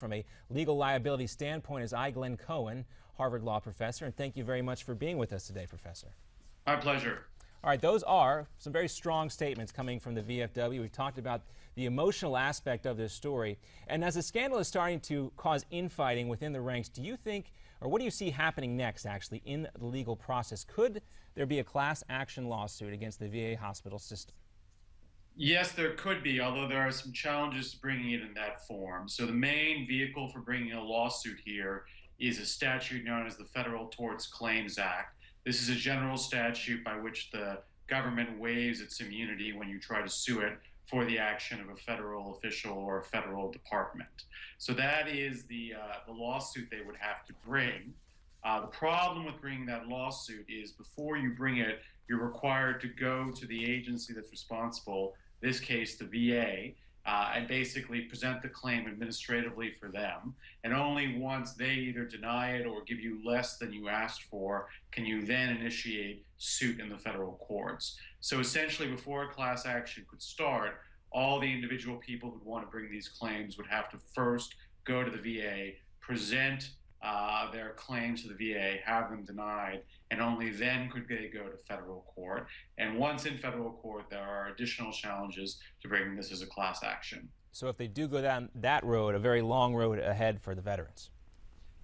from a legal liability standpoint is Glen Cohen, Harvard Law Professor, and thank you very much for being with us today, Professor. My pleasure. All right, those are some very strong statements coming from the VFW. We've talked about the emotional aspect of this story. And as the scandal is starting to cause infighting within the ranks, do you think, or what do you see happening next, actually, in the legal process? Could there be a class action lawsuit against the VA hospital system? Yes, there could be, although there are some challenges to bringing it in that form. So the main vehicle for bringing a lawsuit here is a statute known as the Federal Tort Claims Act. This is a general statute by which the government waives its immunity when you try to sue it for the action of a federal official or a federal department. So that is the lawsuit they would have to bring. The problem with bringing that lawsuit is before you bring it, you're required to go to the agency that's responsible, this case the VA, and basically present the claim administratively for them. And only once they either deny it or give you less than you asked for can you then initiate suit in the federal courts. So essentially, before a class action could start, all the individual people who want to bring these claims would have to first go to the VA, present their claims to the VA, have them denied, and only then could they go to federal court. And once in federal court, there are additional challenges to bringing this as a class action. So if they do go down that road, a very long road ahead for the veterans.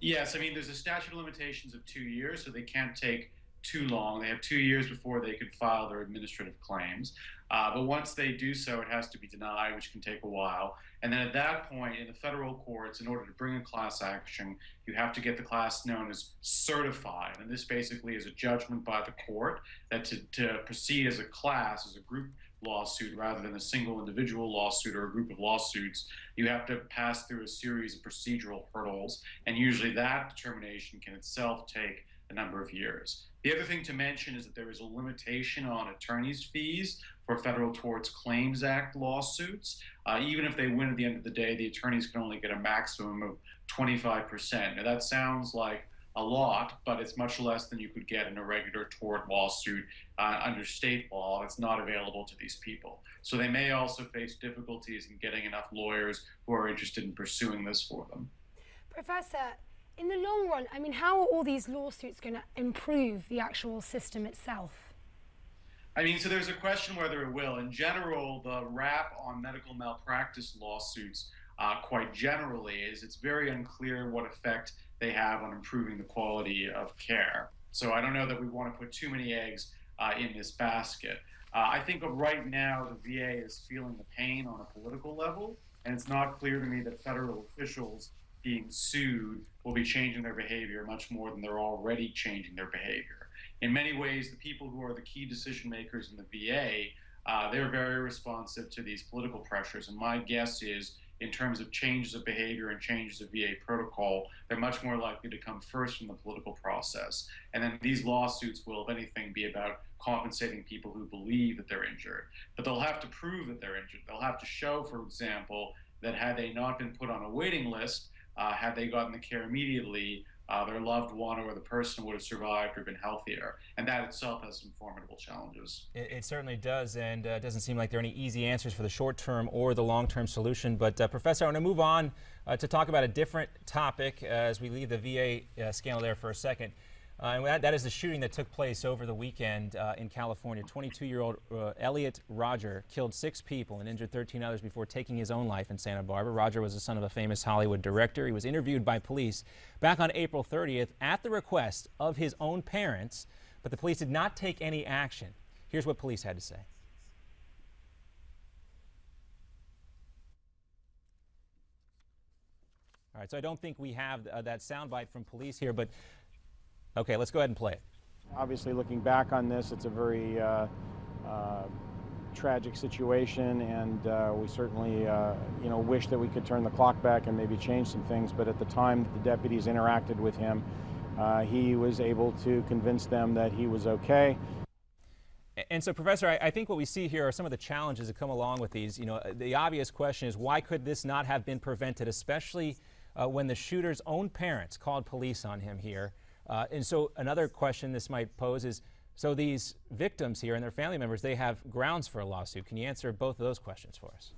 Yes, I mean, there's a statute of limitations of 2 years, so they can't take too long. They have 2 years before they could file their administrative claims. But once they do so, it has to be denied, which can take a while. And then at that point, in the federal courts, in order to bring a class action, you have to get the class known as certified. And this basically is a judgment by the court that to proceed as a class, as a group lawsuit, rather than a single individual lawsuit or a group of lawsuits, you have to pass through a series of procedural hurdles. And usually that determination can itself take a number of years. The other thing to mention is that there is a limitation on attorney's fees for Federal Tort Claims Act lawsuits. Even if they win at the end of the day, the attorneys can only get a maximum of 25%. Now that sounds like a lot, but it's much less than you could get in a regular tort lawsuit under state law. It's not available to these people. So they may also face difficulties in getting enough lawyers who are interested in pursuing this for them. Professor, in the long run, I mean, how are all these lawsuits going to improve the actual system itself? I mean, so there's a question whether it will. In general, the rap on medical malpractice lawsuits, quite generally, is it's very unclear what effect they have on improving the quality of care. So I don't know that we want to put too many eggs in this basket. I think right now the VA is feeling the pain on a political level, and it's not clear to me that federal officials being sued will be changing their behavior much more than they're already changing their behavior. In many ways, the people who are the key decision makers in the VA, they're very responsive to these political pressures. And my guess is, in terms of changes of behavior and changes of VA protocol, they're much more likely to come first from the political process. And then these lawsuits will, if anything, be about compensating people who believe that they're injured. But they'll have to prove that they're injured. They'll have to show, for example, that had they not been put on a waiting list, had they gotten the care immediately, their loved one or the person would have survived or been healthier. And that itself has some formidable challenges. It certainly does, and it doesn't seem like there are any easy answers for the short-term or the long-term solution. But Professor, I want to move on to talk about a different topic as we leave the VA scandal there for a second. And that is the shooting that took place over the weekend in California. 22-year-old Elliot Rodger killed 6 people and injured 13 others before taking his own life in Santa Barbara. Rodger was the son of a famous Hollywood director. He was interviewed by police back on April 30th at the request of his own parents, but the police did not take any action. Here's what police had to say. All right, so I don't think we have that soundbite from police here, but okay, let's go ahead and play it. Obviously, looking back on this, it's a very tragic situation, and we certainly, wish that we could turn the clock back and maybe change some things. But at the time that the deputies interacted with him, he was able to convince them that he was okay. And so, Professor, I think what we see here are some of the challenges that come along with these. You know, the obvious question is, why could this not have been prevented, especially when the shooter's own parents called police on him here? And so another question this might pose is, so these victims here and their family members, they have grounds for a lawsuit. Can you answer both of those questions for us?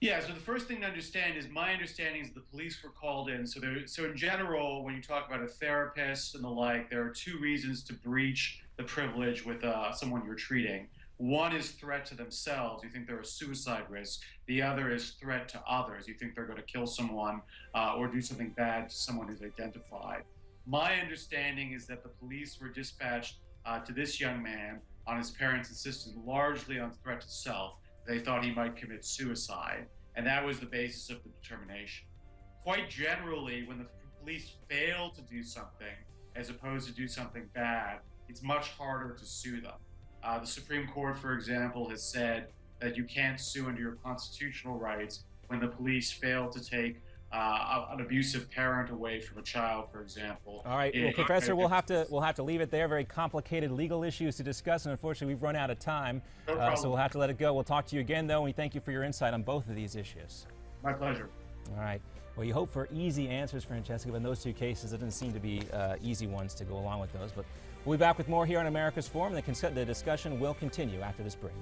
Yeah, so the first thing to understand is my understanding is the police were called in. So in general, when you talk about a therapist and the like, there are two reasons to breach the privilege with someone you're treating. One is threat to themselves. You think they're a suicide risk. The other is threat to others. You think they're going to kill someone or do something bad to someone who's identified. My understanding is that the police were dispatched to this young man on his parents' insistence, largely on threat to self. They thought he might commit suicide, and that was the basis of the determination. Quite generally, when the police fail to do something, as opposed to do something bad, it's much harder to sue them. The Supreme Court, for example, has said that you can't sue under your constitutional rights when the police fail to take an abusive parent away from a child, for example. All right, well, Professor, we'll have to leave it there. Very complicated legal issues to discuss, and unfortunately, we've run out of time, so we'll have to let it go. We'll talk to you again, though, and we thank you for your insight on both of these issues. My pleasure. All right. Well, you hope for easy answers, Francesca, but in those two cases, it doesn't seem to be easy ones to go along with those. But we'll be back with more here on America's Forum. The discussion will continue after this break.